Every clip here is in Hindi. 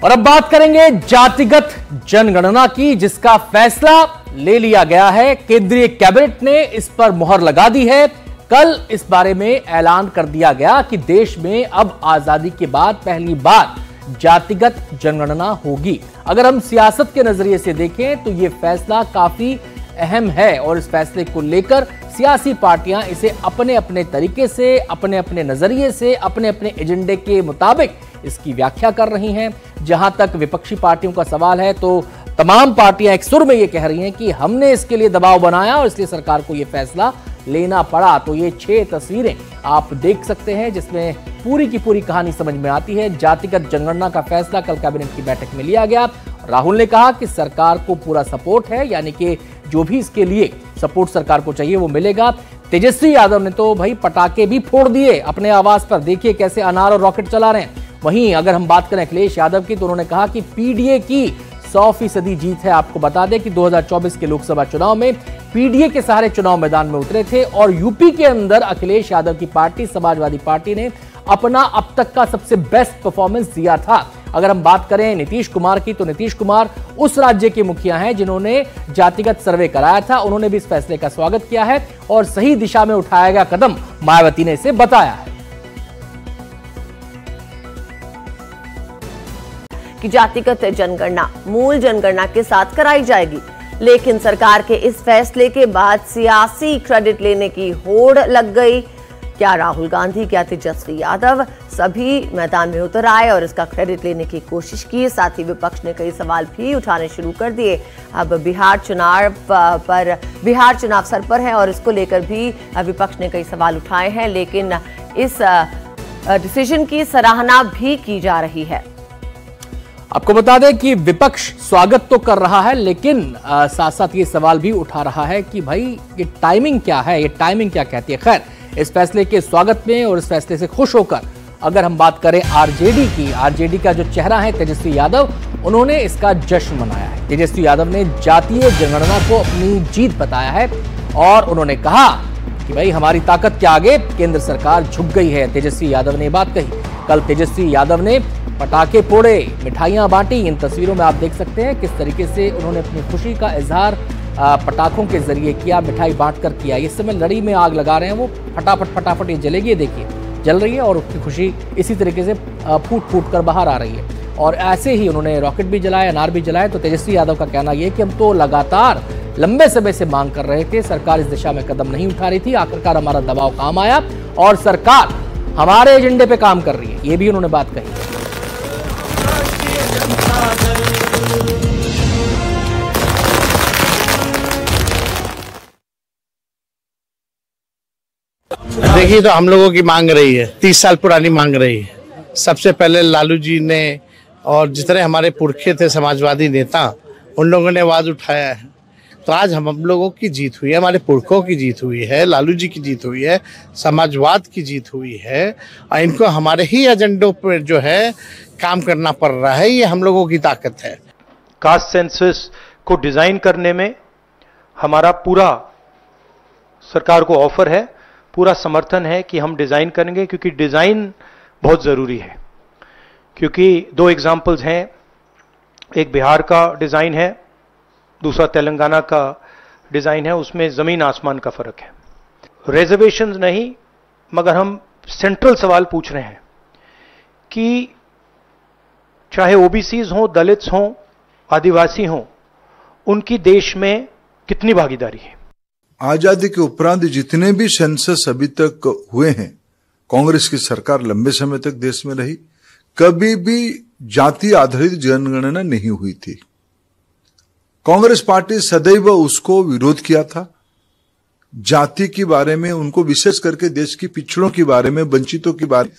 और अब बात करेंगे जातिगत जनगणना की, जिसका फैसला ले लिया गया है। केंद्रीय कैबिनेट ने इस पर मुहर लगा दी है। कल इस बारे में ऐलान कर दिया गया कि देश में अब आजादी के बाद पहली बार जातिगत जनगणना होगी। अगर हम सियासत के नजरिए से देखें तो यह फैसला काफी अहम है और इस फैसले को लेकर सियासी पार्टियां इसे अपने अपने तरीके से, अपने अपने नजरिए से, अपने अपने एजेंडे के मुताबिक इसकी व्याख्या कर रही हैं। जहां तक विपक्षी पार्टियों का सवाल है तो तमाम पार्टियां एक सुर में यह कह रही हैं कि हमने इसके लिए दबाव बनाया और इसलिए सरकार को यह फैसला लेना पड़ा। तो ये 6 तस्वीरें आप देख सकते हैं जिसमें पूरी की पूरी कहानी समझ में आती है। जातिगत जनगणना का फैसला कल कैबिनेट की बैठक में लिया गया। राहुल ने कहा कि सरकार को पूरा सपोर्ट है, यानी कि जो भी इसके लिए सपोर्ट सरकार को चाहिए वो मिलेगा। तेजस्वी यादव ने तो भाई पटाखे भी फोड़ दिए अपने आवास पर, देखिए कैसे अनार और रॉकेट चला रहे हैं। वहीं अगर हम बात करें अखिलेश यादव की तो उन्होंने कहा कि पीडीए की 100% जीत है। आपको बता दें कि 2024 के लोकसभा चुनाव में पीडीए के सहारे चुनाव मैदान में उतरे थे और यूपी के अंदर अखिलेश यादव की पार्टी समाजवादी पार्टी ने अपना अब तक का सबसे बेस्ट परफॉर्मेंस दिया था। अगर हम बात करें नीतीश कुमार की तो नीतीश कुमार उस राज्य के मुखिया हैं जिन्होंने जातिगत सर्वे कराया था। उन्होंने भी इस फैसले का स्वागत किया है और सही दिशा में उठाया गया कदम मायावती ने इसे बताया है कि जातिगत जनगणना मूल जनगणना के साथ कराई जाएगी। लेकिन सरकार के इस फैसले के बाद सियासी क्रेडिट लेने की होड़ लग गई। क्या राहुल गांधी, क्या तेजस्वी यादव, सभी मैदान में उतर आए और इसका क्रेडिट लेने की कोशिश की। साथ ही विपक्ष ने कई सवाल भी उठाने शुरू कर दिए। अब बिहार चुनाव सर पर है और इसको लेकर भी विपक्ष ने कई सवाल उठाए हैं, लेकिन इस डिसीजन की सराहना भी की जा रही है। आपको बता दें कि विपक्ष स्वागत तो कर रहा है, लेकिन साथ साथ ये सवाल भी उठा रहा है कि भाई ये टाइमिंग क्या है, ये टाइमिंग क्या कहती है। खैर, इस फैसले के स्वागत में और इस फैसले से खुश होकर अगर हम बात करें आरजेडी की, आरजेडी का जो चेहरा है तेजस्वी यादव, उन्होंने इसका जश्न मनाया है। तेजस्वी यादव ने जातीय जनगणना को अपनी जीत बताया है और उन्होंने कहा कि भाई हमारी ताकत के आगे केंद्र सरकार झुक गई है। तेजस्वी यादव ने बात कही। कल तेजस्वी यादव ने पटाखे फोड़े, मिठाइयां बांटी। इन तस्वीरों में आप देख सकते हैं किस तरीके से उन्होंने अपनी खुशी का इजहार पटाखों के जरिए किया, मिठाई बांटकर किया। इस समय लड़ी में आग लगा रहे हैं वो, फटाफट ये जलेगी, देखिए जल रही है और उसकी खुशी इसी तरीके से फूट कर बाहर आ रही है। और ऐसे ही उन्होंने रॉकेट भी जलाए, अनार भी जलाए। तो तेजस्वी यादव का कहना यह कि हम तो लगातार लंबे समय से मांग कर रहे थे, सरकार इस दिशा में कदम नहीं उठा रही थी, आखिरकार हमारा दबाव काम आया और सरकार हमारे एजेंडे पे काम कर रही है। ये भी उन्होंने बात कही। देखिए, तो हम लोगों की मांग रही है, 30 साल पुरानी मांग रही है। सबसे पहले लालू जी ने और जितने हमारे पुरखे थे समाजवादी नेता, उन लोगों ने आवाज उठाया है। तो आज हम लोगों की जीत हुई है, हमारे पुरखों की जीत हुई है, लालू जी की जीत हुई है, समाजवाद की जीत हुई है और इनको हमारे ही एजेंडों पर जो है काम करना पड़ रहा है। ये हम लोगों की ताकत है। कास्ट सेंसस को डिजाइन करने में हमारा पूरा सरकार को ऑफर है, पूरा समर्थन है कि हम डिजाइन करेंगे, क्योंकि डिजाइन बहुत जरूरी है। क्योंकि 2 एग्जाम्पल्स हैं, एक बिहार का डिजाइन है, दूसरा तेलंगाना का डिजाइन है। उसमें जमीन आसमान का फर्क है। रिजर्वेशंस नहीं, मगर हम सेंट्रल सवाल पूछ रहे हैं कि चाहे ओबीसीज हों, दलित्स हों, आदिवासी हों, उनकी देश में कितनी भागीदारी है। आजादी के उपरांत जितने भी सेंसस अभी तक हुए हैं, कांग्रेस की सरकार लंबे समय तक देश में रही, कभी भी जाति आधारित जनगणना नहीं हुई थी। कांग्रेस पार्टी सदैव उसको विरोध किया था। जाति के बारे में, उनको विशेष करके देश की पिछड़ों के बारे में, वंचितों के बारे में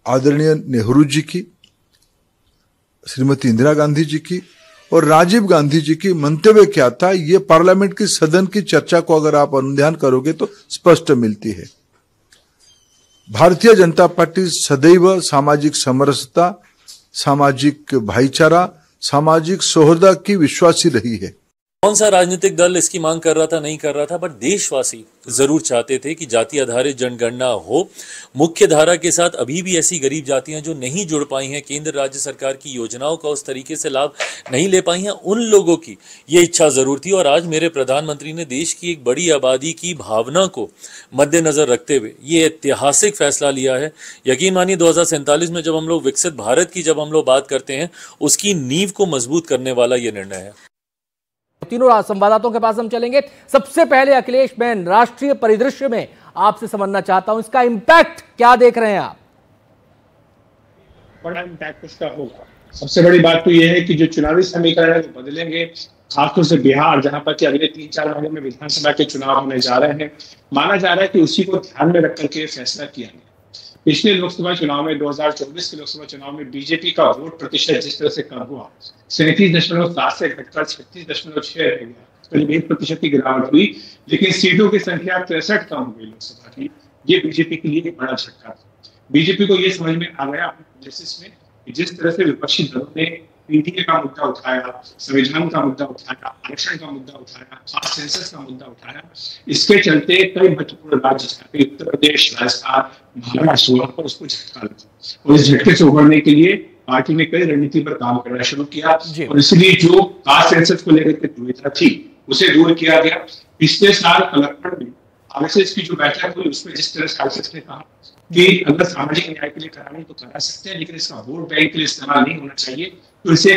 आदरणीय नेहरू जी की, श्रीमती इंदिरा गांधी जी की और राजीव गांधी जी की मंतव्य क्या था, ये पार्लियामेंट की सदन की चर्चा को अगर आप अनुध्यान करोगे तो स्पष्ट मिलती है। भारतीय जनता पार्टी सदैव सामाजिक समरसता, सामाजिक भाईचारा, सामाजिक सौहार्द की विश्वासी रही है। कौन सा राजनीतिक दल इसकी मांग कर रहा था, नहीं कर रहा था, बट देशवासी जरूर चाहते थे कि जाति आधारित जनगणना हो। मुख्य धारा के साथ अभी भी ऐसी गरीब जातियां जो नहीं जुड़ पाई हैं, केंद्र राज्य सरकार की योजनाओं का उस तरीके से लाभ नहीं ले पाई हैं, उन लोगों की ये इच्छा जरूर थी। और आज मेरे प्रधानमंत्री ने देश की एक बड़ी आबादी की भावना को मद्देनजर रखते हुए ये ऐतिहासिक फैसला लिया है। यकीन मानिए 2047 में जब हम लोग विकसित भारत की जब हम लोग बात करते हैं, उसकी नींव को मजबूत करने वाला ये निर्णय है। तीनों संवाददाताओं के पास हम चलेंगे। सबसे पहले अखिलेश, मैं राष्ट्रीय परिदृश्य में आपसे समझना चाहता हूं, इसका इंपैक्ट क्या देख रहे हैं आप? बड़ा इंपैक्ट इसका होगा। सबसे बड़ी बात तो यह है कि जो चुनावी समीकरण है वो बदलेंगे, खासतौर से बिहार, जहां पर कि अगले 3-4 महीने में विधानसभा के चुनाव होने जा रहे हैं। माना जा रहा है कि उसी को ध्यान में रख करके फैसला किया गया। पिछले लोकसभा चुनाव में 2024 के लोकसभा चुनाव में बीजेपी का वोट प्रतिशत जिस तरह से कम हुआ, 37.7 से घटकर 36.6 रह गया, करीब 1% की गिरावट हुई। लेकिन सीटों की संख्या 63 कम हो गई लोकसभा की। ये बीजेपी के लिए एक बड़ा झटका था। बीजेपी को ये समझ में आ गया एनालिसिस में कि जिस तरह से विपक्षी दलों ने पीडीए का मुद्दा उठाया, संविधान का मुद्दा उठाया, आरक्षण का मुद्दा उठाया, खास सेंसस का मुद्दा उठाया, इसके चलते कई महत्वपूर्ण राज्य जैसे उत्तर प्रदेश, राजस्थान, महाराष्ट्र, वहां पर उसको झटका लगा। और इस झटके से उभरने के लिए पार्टी ने कई रणनीति पर काम करना शुरू किया और इसलिए जो खास सेंसस को लेकर के दुविधा थी उसे दूर किया गया। पिछले साल कलेक्टर में आरएसएस की जो बैठक हुई उसमें जिस तरह से आरएसएस ने कहा कि अगर सामाजिक न्याय के लिए करानी तो करा सकते हैं, लेकिन इसका वोट बैंक के लिए इस्तेमाल नहीं होना चाहिए, तो इसे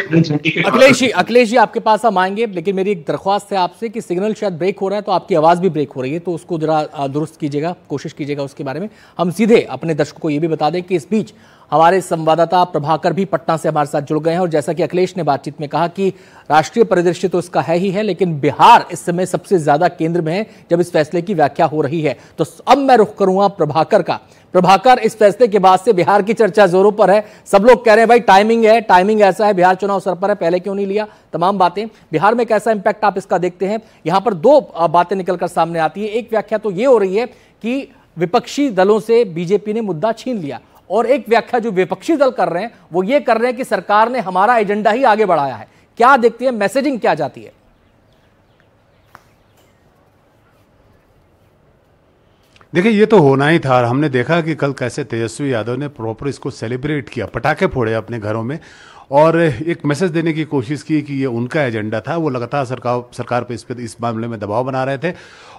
अखिलेश जी आपके पास हम आएंगे, लेकिन मेरी एक दरख्वास्त है आपसे कि सिग्नल शायद ब्रेक हो रहा है, तो आपकी आवाज भी ब्रेक हो रही है, तो उसको जरा दुरुस्त कीजिएगा, कोशिश कीजिएगा उसके बारे में। हम सीधे अपने दर्शकों को ये भी बता दें कि इस बीच हमारे संवाददाता प्रभाकर भी पटना से हमारे साथ जुड़ गए हैं, और जैसा कि अखिलेश ने बातचीत में कहा कि राष्ट्रीय परिदृश्य तो इसका है ही है, लेकिन बिहार इस समय सबसे ज्यादा केंद्र में है जब इस फैसले की व्याख्या हो रही है। तो अब मैं रुख करूंगा प्रभाकर का। प्रभाकर, इस फैसले के बाद से बिहार की चर्चा जोरों पर है, सब लोग कह रहे हैं भाई टाइमिंग है, टाइमिंग ऐसा है, बिहार चुनाव सर पर है, पहले क्यों नहीं लिया, तमाम बातें। बिहार में कैसा इंपैक्ट आप इसका देखते हैं? यहां पर दो बातें निकलकर सामने आती है। एक व्याख्या तो ये हो रही है कि विपक्षी दलों से बीजेपी ने मुद्दा छीन लिया, और एक व्याख्या जो विपक्षी दल कर रहे हैं वो ये कर रहे हैं कि सरकार ने हमारा एजेंडा ही आगे बढ़ाया है। क्या देखते हैं, मैसेजिंग क्या जाती है? देखिए, ये तो होना ही था। हमने देखा कि कल कैसे तेजस्वी यादव ने प्रॉपर इसको सेलिब्रेट किया, पटाखे फोड़े अपने घरों में और एक मैसेज देने की कोशिश की कि ये उनका एजेंडा था। वो लगातार सरकार पे इस मामले में दबाव बना रहे थे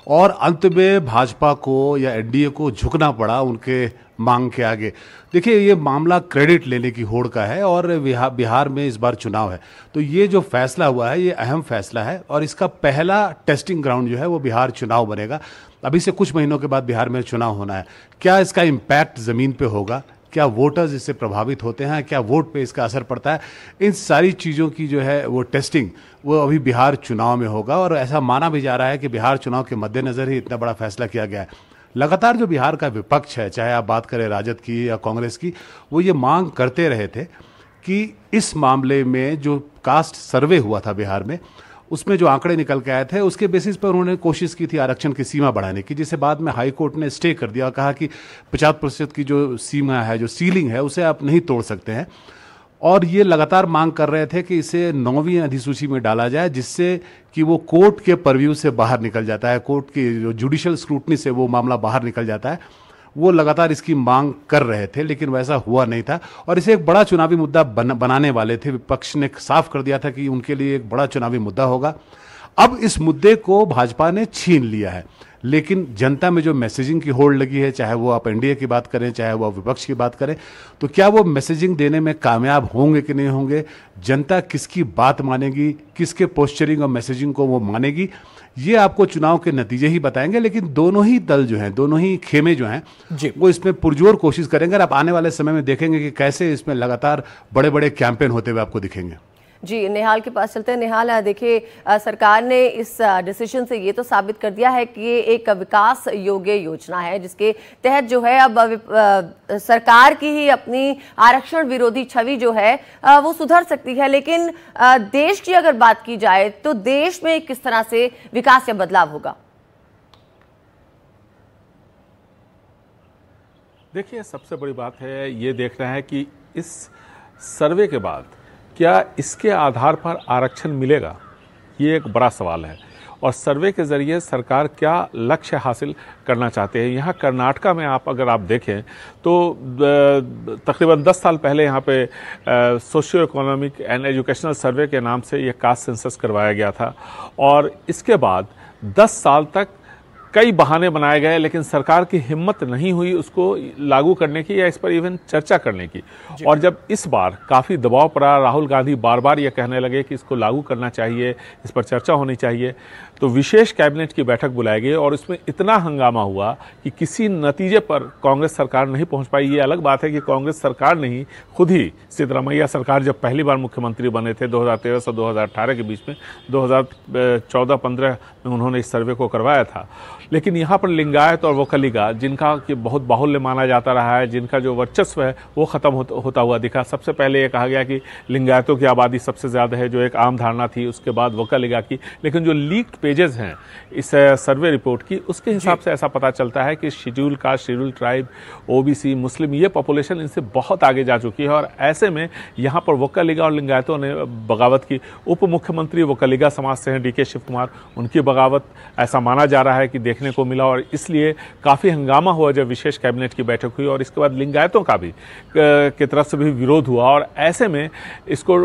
और अंत में भाजपा को या एनडीए को झुकना पड़ा उनके मांग के आगे। देखिए, ये मामला क्रेडिट लेने की होड़ का है और बिहार में इस बार चुनाव है, तो ये जो फैसला हुआ है ये अहम फैसला है और इसका पहला टेस्टिंग ग्राउंड जो है वो बिहार चुनाव बनेगा। अभी से कुछ महीनों के बाद बिहार में चुनाव होना है। क्या इसका इम्पैक्ट ज़मीन पे होगा, क्या वोटर्स इससे प्रभावित होते हैं, क्या वोट पे इसका असर पड़ता है, इन सारी चीज़ों की जो है वो टेस्टिंग वो अभी बिहार चुनाव में होगा। और ऐसा माना भी जा रहा है कि बिहार चुनाव के मद्देनज़र ही इतना बड़ा फैसला किया गया है। लगातार जो बिहार का विपक्ष है, चाहे आप बात करें राजद की या कांग्रेस की, वो ये मांग करते रहे थे कि इस मामले में जो कास्ट सर्वे हुआ था बिहार में, उसमें जो आंकड़े निकल के आए थे उसके बेसिस पर उन्होंने कोशिश की थी आरक्षण की सीमा बढ़ाने की, जिसे बाद में हाई कोर्ट ने स्टे कर दिया और कहा कि 50% की जो सीमा है, जो सीलिंग है, उसे आप नहीं तोड़ सकते हैं। और ये लगातार मांग कर रहे थे कि इसे 9वीं अधिसूची में डाला जाए, जिससे कि वो कोर्ट के परव्यू से बाहर निकल जाता है, कोर्ट की जो जुडिशियल स्क्रूटनी से वो मामला बाहर निकल जाता है। वो लगातार इसकी मांग कर रहे थे, लेकिन वैसा हुआ नहीं था और इसे एक बड़ा चुनावी मुद्दा बनाने वाले थे। विपक्ष ने साफ कर दिया था कि उनके लिए एक बड़ा चुनावी मुद्दा होगा। अब इस मुद्दे को भाजपा ने छीन लिया है, लेकिन जनता में जो मैसेजिंग की होड़ लगी है, चाहे वो आप एनडीए की बात करें, चाहे वो आप विपक्ष की बात करें, तो क्या वो मैसेजिंग देने में कामयाब होंगे कि नहीं होंगे? जनता किसकी बात मानेगी, किसके पोस्चरिंग और मैसेजिंग को वो मानेगी, ये आपको चुनाव के नतीजे ही बताएंगे। लेकिन दोनों ही दल जो हैं, दोनों ही खेमे जो हैं, वो इसमें पुरजोर कोशिश करेंगे और आप आने वाले समय में देखेंगे कि कैसे इसमें लगातार बड़े बड़े कैंपेन होते हुए आपको दिखेंगे। जी, निहाल के पास चलते हैं। निहाल, देखिए, सरकार ने इस डिसीजन से ये तो साबित कर दिया है कि ये एक विकास योग्य योजना है, जिसके तहत जो है अब सरकार की ही अपनी आरक्षण विरोधी छवि जो है वो सुधर सकती है। लेकिन देश की अगर बात की जाए तो देश में किस तरह से विकास या बदलाव होगा? देखिए, सबसे बड़ी बात है ये देखना है कि इस सर्वे के बाद क्या इसके आधार पर आरक्षण मिलेगा। ये एक बड़ा सवाल है। और सर्वे के ज़रिए सरकार क्या लक्ष्य हासिल करना चाहते हैं। यहाँ कर्नाटका में अगर आप देखें तो तकरीबन 10 साल पहले यहाँ पे सोशियो इकोनॉमिक एंड एजुकेशनल सर्वे के नाम से ये कास्ट सेंसस करवाया गया था, और इसके बाद 10 साल तक कई बहाने बनाए गए, लेकिन सरकार की हिम्मत नहीं हुई उसको लागू करने की या इस पर इवन चर्चा करने की। और जब इस बार काफ़ी दबाव पड़ा, राहुल गांधी बार बार ये कहने लगे कि इसको लागू करना चाहिए, इस पर चर्चा होनी चाहिए, तो विशेष कैबिनेट की बैठक बुलाई गई और उसमें इतना हंगामा हुआ कि किसी नतीजे पर कांग्रेस सरकार नहीं पहुंच पाई। ये अलग बात है कि कांग्रेस सरकार नहीं, खुद ही सिद्धरामैया सरकार जब पहली बार मुख्यमंत्री बने थे 2013 से 2018 के बीच में, 2014-15 में उन्होंने इस सर्वे को करवाया था। लेकिन यहाँ पर लिंगायत और वोकलिगा, जिनका कि बहुत बाहुल्य माना जाता रहा है, जिनका जो वर्चस्व है वो ख़त्म होता हुआ दिखा। सबसे पहले ये कहा गया कि लिंगायतों की आबादी सबसे ज़्यादा है, जो एक आम धारणा थी, उसके बाद वोकलिगा की। लेकिन जो लीक्ड पेजेस हैं इस सर्वे रिपोर्ट की, उसके हिसाब से ऐसा पता चलता है कि schedule caste, schedule tribe, OBC, Muslim, ये पॉपुलेशन इनसे बहुत आगे जा चुकी है। और ऐसे में यहाँ पर वोकलिगा और लिंगायतों ने बगावत की। उप मुख्यमंत्री वोकलिगा समाज से हैं DK शिव कुमार, उनकी बगावत ऐसा माना जा रहा है कि देखने को मिला, और इसलिए काफ़ी हंगामा हुआ जब विशेष कैबिनेट की बैठक हुई। और इसके बाद लिंगायतों का भी की तरफ से भी विरोध हुआ, और ऐसे में इसको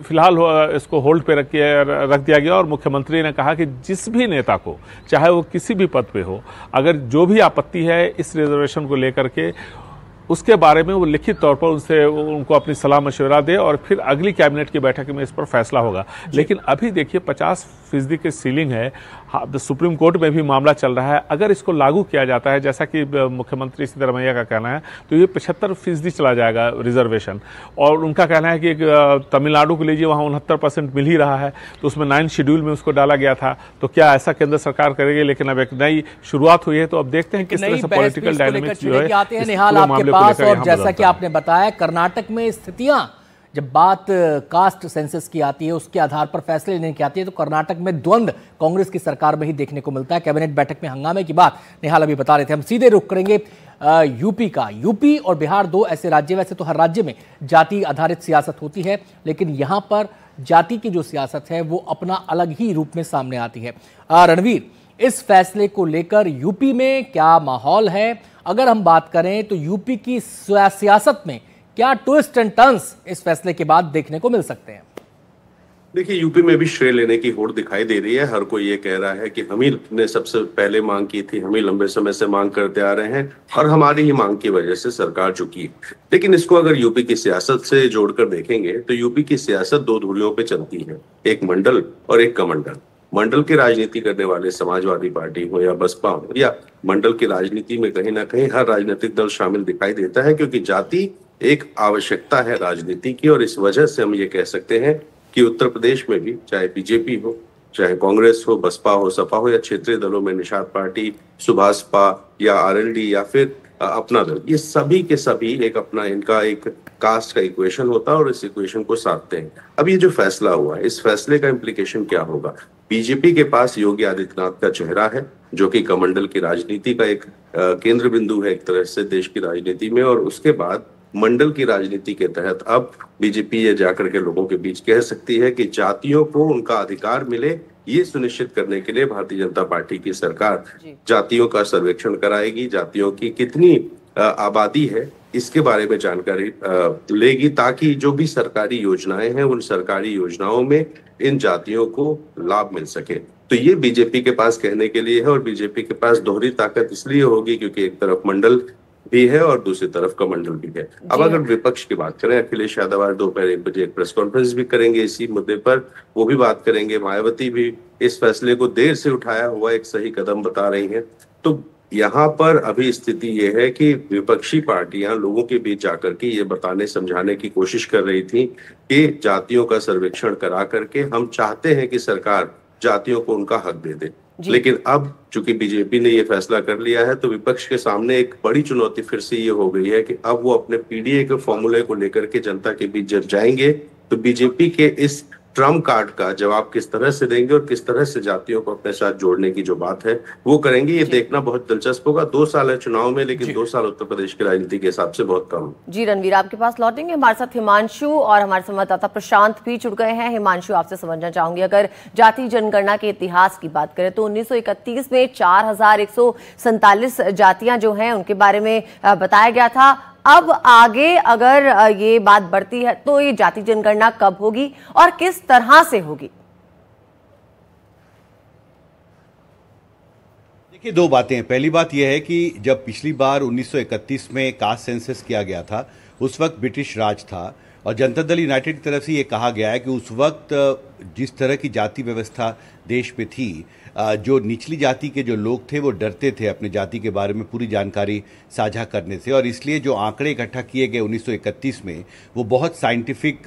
फिलहाल इसको होल्ड पे रख दिया गया। और मुख्यमंत्री ने कहा कि जिस भी नेता को, चाहे वो किसी भी पद पे हो, अगर जो भी आपत्ति है इस रिजर्वेशन को लेकर के, उसके बारे में वो लिखित तौर पर उनको अपनी सलाह मशवरा दे और फिर अगली कैबिनेट की बैठक में इस पर फैसला होगा। लेकिन अभी देखिए 50% की सीलिंग है, सुप्रीम कोर्ट में भी मामला चल रहा है। अगर इसको लागू किया जाता है, जैसा कि मुख्यमंत्री सिद्धरामैया का कहना है, तो ये 75% चला जाएगा रिजर्वेशन। और उनका कहना है कि तमिलनाडु को लीजिए, वहाँ 69% मिल ही रहा है, तो उसमें 9 शेड्यूल में उसको डाला गया था। तो क्या ऐसा केंद्र सरकार करेगी? लेकिन अब एक नई शुरुआत हुई है, तो अब देखते हैं किस तरह से पॉलिटिकल डायनामिक्स जो है निहाल आपके पास। और जैसा कि आपने बताया, कर्नाटक में स्थितियां जब बात कास्ट सेंसस की आती है, उसके आधार पर फैसले लेने की आती है, तो कर्नाटक में द्वंद्व कांग्रेस की सरकार में ही देखने को मिलता है। कैबिनेट बैठक में हंगामे की बात निहाल अभी बता रहे थे। हम सीधे रुख करेंगे यूपी का। यूपी और बिहार दो ऐसे राज्य, वैसे तो हर राज्य में जाति आधारित सियासत होती है, लेकिन यहां पर जाति की जो सियासत है वो अपना अलग ही रूप में सामने आती है। रणवीर, इस फैसले को लेकर यूपी में क्या माहौल है? अगर हम बात करें तो यूपी की सियासत में क्या ट्विस्ट एंड टर्न्स इस फैसले के बाद देखने को मिल सकते हैं? देखिए, यूपी में भी श्रेय लेने की होड़ दिखाई दे रही है। हर कोई ये कह रहा है कि हम ही ने सबसे पहले मांग की थी, हम ही लंबे समय से मांग करते आ रहे हैं और हमारी ही मांग की वजह से सरकार झुकी। लेकिन इसको अगर यूपी की सियासत से जोड़कर देखेंगे तो यूपी की सियासत दो धुरियों पे चलती है, एक मंडल और एक कमंडल। मंडल की राजनीति करने वाले समाजवादी पार्टी हो या बसपा हो, या मंडल की राजनीति में कहीं ना कहीं हर राजनीतिक दल शामिल दिखाई देता है, क्योंकि जाति एक आवश्यकता है राजनीति की। और इस वजह से हम ये कह सकते हैं कि उत्तर प्रदेश में भी, चाहे बीजेपी हो, चाहे कांग्रेस हो, बसपा हो, सपा हो, या क्षेत्रीय दलों में निषाद पार्टी, सुभाषपा या आरएलडी या फिर अपना दल, ये सभी के सभी एक अपना इनका एक कास्ट का इक्वेशन होता है और इस इक्वेशन को साधते हैं। अब ये जो फैसला हुआ है, इस फैसले का इम्प्लीकेशन क्या होगा? बीजेपी के पास योगी आदित्यनाथ का चेहरा है, जो कि कमंडल की राजनीति का एक केंद्र बिंदु है एक तरह से देश की राजनीति में। और उसके बाद मंडल की राजनीति के तहत अब बीजेपी ये जाकर के लोगों के बीच कह सकती है कि जातियों को उनका अधिकार मिले, ये सुनिश्चित करने के लिए भारतीय जनता पार्टी की सरकार जातियों का सर्वेक्षण कराएगी, जातियों की कितनी आबादी है इसके बारे में जानकारी लेगी, ताकि जो भी सरकारी योजनाएं हैं उन सरकारी योजनाओं में इन जातियों को लाभ मिल सके। तो ये बीजेपी के पास कहने के लिए है, और बीजेपी के पास दोहरी ताकत इसलिए होगी क्योंकि एक तरफ मंडल भी है और दूसरी तरफ कमंडल भी है। अब अगर विपक्ष की बात करें, अखिलेश यादव आज दोपहर 1 बजे एक प्रेस कॉन्फ्रेंस भी करेंगे इसी मुद्दे पर, वो भी बात करेंगे। मायावती भी इस फैसले को देर से उठाया हुआ एक सही कदम बता रही हैं। तो यहाँ पर अभी स्थिति ये है कि विपक्षी पार्टियां लोगों के बीच जाकर के ये बताने समझाने की कोशिश कर रही थी कि जातियों का सर्वेक्षण करा करके हम चाहते हैं कि सरकार जातियों को उनका हक दे दे। लेकिन अब चूंकि बीजेपी ने ये फैसला कर लिया है, तो विपक्ष के सामने एक बड़ी चुनौती फिर से ये हो गई है कि अब वो अपने पीडीए के फॉर्मूले को लेकर के जनता के बीच जब जाएंगे, तो बीजेपी के इस ट्रम्प कार्ड का जवाब किस तरह से देंगे और किस तरह से जातियों को अपने साथ जोड़ने की जो बात है वो करेंगे। ये देखना बहुत दिलचस्प होगा। 2 साल है चुनाव में, लेकिन 2 साल उत्तर प्रदेश की राजनीति के हिसाब से बहुत कम। जी रणवीर, आपके पास लौटेंगे। हमारे साथ हिमांशु और हमारे संवाददाता प्रशांत भी जुड़ गए हैं। हिमांशु, आपसे समझना चाहूंगी, अगर जाति जनगणना के इतिहास की बात करें तो 1931 में 4147 जातियां जो हैं उनके बारे में बताया गया था। अब आगे अगर ये बात बढ़ती है तो ये जाति जनगणना कब होगी और किस तरह से होगी? देखिए, 2 बातें हैं। पहली बात यह है कि जब पिछली बार 1931 में कास्ट सेंसस किया गया था, उस वक्त ब्रिटिश राज था और जनता दल यूनाइटेड की तरफ से ये कहा गया है कि उस वक्त जिस तरह की जाति व्यवस्था देश में थी, जो निचली जाति के जो लोग थे वो डरते थे अपने जाति के बारे में पूरी जानकारी साझा करने से, और इसलिए जो आंकड़े इकट्ठा किए गए 1931 में वो बहुत साइंटिफिक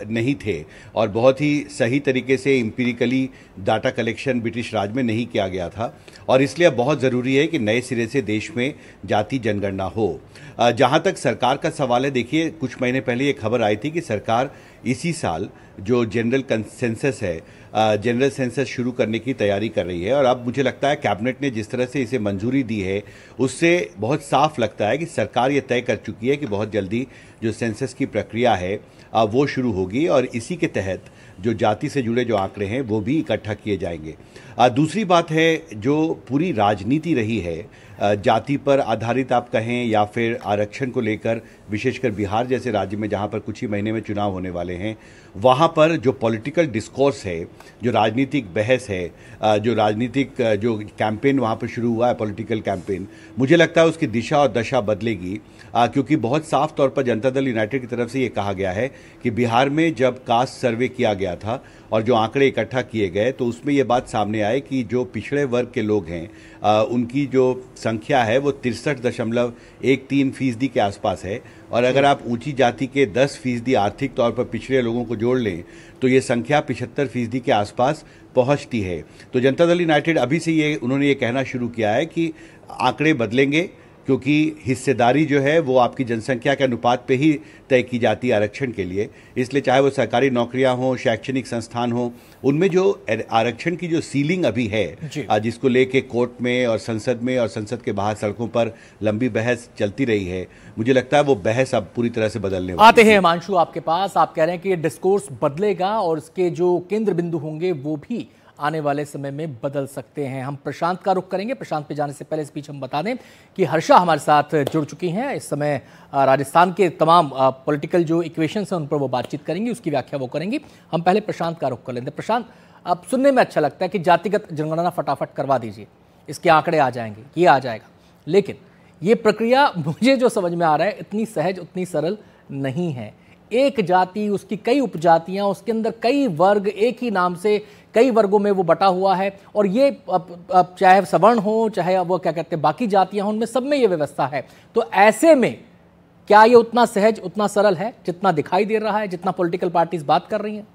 नहीं थे और बहुत ही सही तरीके से एम्पिरिकली डाटा कलेक्शन ब्रिटिश राज में नहीं किया गया था। और इसलिए अब बहुत ज़रूरी है कि नए सिरे से देश में जाति जनगणना हो। जहाँ तक सरकार का सवाल है, देखिए, कुछ महीने पहले ये खबर आई थी कि सरकार इसी साल जो जनरल सेंसस है, जनरल सेंसस शुरू करने की तैयारी कर रही है। और अब मुझे लगता है कैबिनेट ने जिस तरह से इसे मंजूरी दी है उससे बहुत साफ लगता है कि सरकार ये तय कर चुकी है कि बहुत जल्दी जो सेंसस की प्रक्रिया है वो शुरू होगी और इसी के तहत जो जाति से जुड़े जो आंकड़े हैं वो भी इकट्ठा किए जाएंगे। दूसरी बात है, जो पूरी राजनीति रही है जाति पर आधारित आप कहें या फिर आरक्षण को लेकर, विशेषकर बिहार जैसे राज्य में जहां पर कुछ ही महीने में चुनाव होने वाले हैं, वहां पर जो पॉलिटिकल डिस्कोर्स है, जो राजनीतिक बहस है, जो राजनीतिक जो कैंपेन वहां पर शुरू हुआ है, पॉलिटिकल कैंपेन, मुझे लगता है उसकी दिशा और दशा बदलेगी। क्योंकि बहुत साफ तौर पर जनता दल यूनाइटेड की तरफ से ये कहा गया है कि बिहार में जब कास्ट सर्वे किया गया था और जो आंकड़े इकट्ठा किए गए तो उसमें ये बात सामने आई कि जो पिछड़े वर्ग के लोग हैं उनकी जो संख्या है वो 63.13% के आसपास है, और अगर आप ऊंची जाति के 10% आर्थिक तौर पर पिछड़े लोगों को जोड़ लें तो ये संख्या 75% के आसपास पहुंचती है। तो जनता दल यूनाइटेड अभी से उन्होंने ये कहना शुरू किया है कि आंकड़े बदलेंगे, क्योंकि हिस्सेदारी जो है वो आपकी जनसंख्या के अनुपात पे ही तय की जाती है आरक्षण के लिए। इसलिए चाहे वो सरकारी नौकरियां हों, शैक्षणिक संस्थान हों, उनमें जो आरक्षण की जो सीलिंग अभी है, जिसको लेके कोर्ट में और संसद में और संसद के बाहर सड़कों पर लंबी बहस चलती रही है, मुझे लगता है वो बहस अब पूरी तरह से बदलने वाली है। आते हैं हिमांशु आपके पास, आप कह रहे हैं कि ये डिस्कोर्स बदलेगा और इसके जो केंद्र बिंदु होंगे वो भी आने वाले समय में बदल सकते हैं। हम प्रशांत का रुख करेंगे। प्रशांत पे जाने से पहले इस बीच हम बता दें कि हर्षा हमारे साथ जुड़ चुकी हैं। इस समय राजस्थान के तमाम पॉलिटिकल जो इक्वेशंस हैं उन पर वो बातचीत करेंगी, उसकी व्याख्या वो करेंगी। हम पहले प्रशांत का रुख कर लेते हैं। प्रशांत, अब सुनने में अच्छा लगता है कि जातिगत जनगणना फटाफट करवा दीजिए, इसके आंकड़े आ जाएंगे, ये आ जाएगा, लेकिन ये प्रक्रिया मुझे जो समझ में आ रहा है इतनी सहज, उतनी सरल नहीं है। एक जाति, उसकी कई उपजातियां, उसके अंदर कई वर्ग, एक ही नाम से कई वर्गों में वो बटा हुआ है, और ये अब चाहे सवर्ण हो, चाहे वो क्या कहते हैं बाकी जातियां हों, उनमें सब में ये व्यवस्था है। तो ऐसे में क्या ये उतना सहज, उतना सरल है जितना दिखाई दे रहा है, जितना पॉलिटिकल पार्टीज बात कर रही हैं?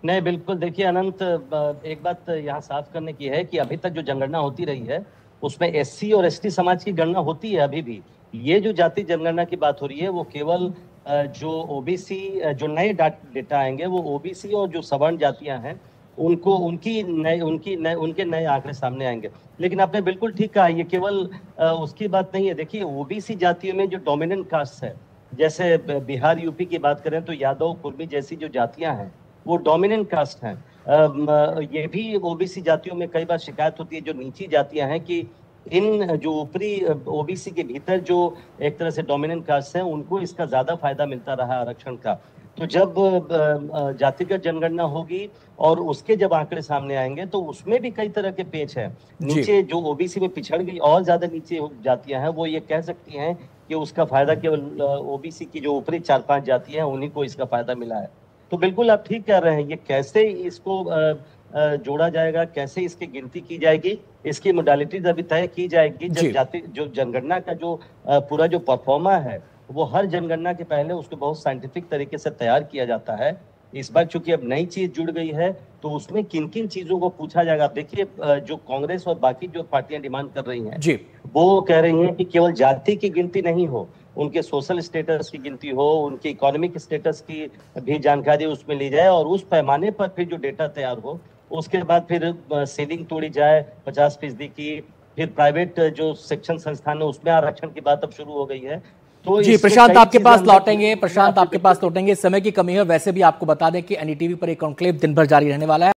नहीं, बिल्कुल। देखिए अनंत, एक बात यहाँ साफ करने की है कि अभी तक जो जनगणना होती रही है उसमें एससी और एसटी समाज की गणना होती है अभी भी। ये जो जाति जनगणना की बात हो रही है वो केवल जो ओबीसी, जो नए डेटा आएंगे वो ओबीसी और जो सवर्ण जातियां हैं उनको उनके नए आंकड़े सामने आएंगे। लेकिन आपने बिल्कुल ठीक कहा, ये केवल उसकी बात नहीं है। देखिए ओबीसी जातियों में जो डोमिनेंट कास्ट है, जैसे बिहार यूपी की बात करें तो यादव, कुर्मी जैसी जो जातियां हैं वो डोमिनेंट कास्ट हैं। ये भी ओबीसी जातियों में कई बार शिकायत होती है, जो नीची जातियां हैं, कि इन जो ऊपरी ओबीसी के भीतर जो एक तरह से डोमिनेंट कास्ट हैं उनको इसका ज्यादा फायदा मिलता रहा आरक्षण का। तो जब जातिगत जनगणना होगी और उसके जब आंकड़े सामने आएंगे तो उसमें भी कई तरह के पेच है। नीचे जो ओबीसी में पिछड़ गई और ज्यादा नीचे जातियां हैं वो ये कह सकती हैं कि उसका फायदा केवल ओबीसी की जो ऊपरी 4-5 जातियां हैं उन्हीं को इसका फायदा मिला है। तो बिल्कुल आप ठीक कह रहे हैं। ये कैसे इसको जोड़ा जाएगा, कैसे इसकी गिनती की जाएगी, इसकी मोडालिटीज अभी तय की जाएगी जब जाति जो जनगणना का जो पूरा जो परफॉर्मा है वो हर जनगणना के पहले उसको बहुत साइंटिफिक तरीके से तैयार किया जाता है। इस बार चूंकि अब नई चीज जुड़ गई है तो उसमें किन किन चीजों को पूछा जाएगा। देखिए जो कांग्रेस और बाकी जो पार्टियां डिमांड कर रही हैं वो कह रही हैं कि केवल जाति की गिनती नहीं हो, उनके सोशल स्टेटस की गिनती हो, उनके इकोनॉमिक स्टेटस की भी जानकारी उसमें ली जाए और उस पैमाने पर फिर जो डेटा तैयार हो उसके बाद फिर सीलिंग तोड़ी जाए 50% की। फिर प्राइवेट जो शिक्षण संस्थान है उसमें आरक्षण की बात अब शुरू हो गई है। तो जी प्रशांत आपके पास लौटेंगे, प्रशांत आपके पास लौटेंगे, समय की कमी है। वैसे भी आपको बता दें कि एनडीटीवी पर एक कॉन्क्लेव दिन भर जारी रहने वाला है।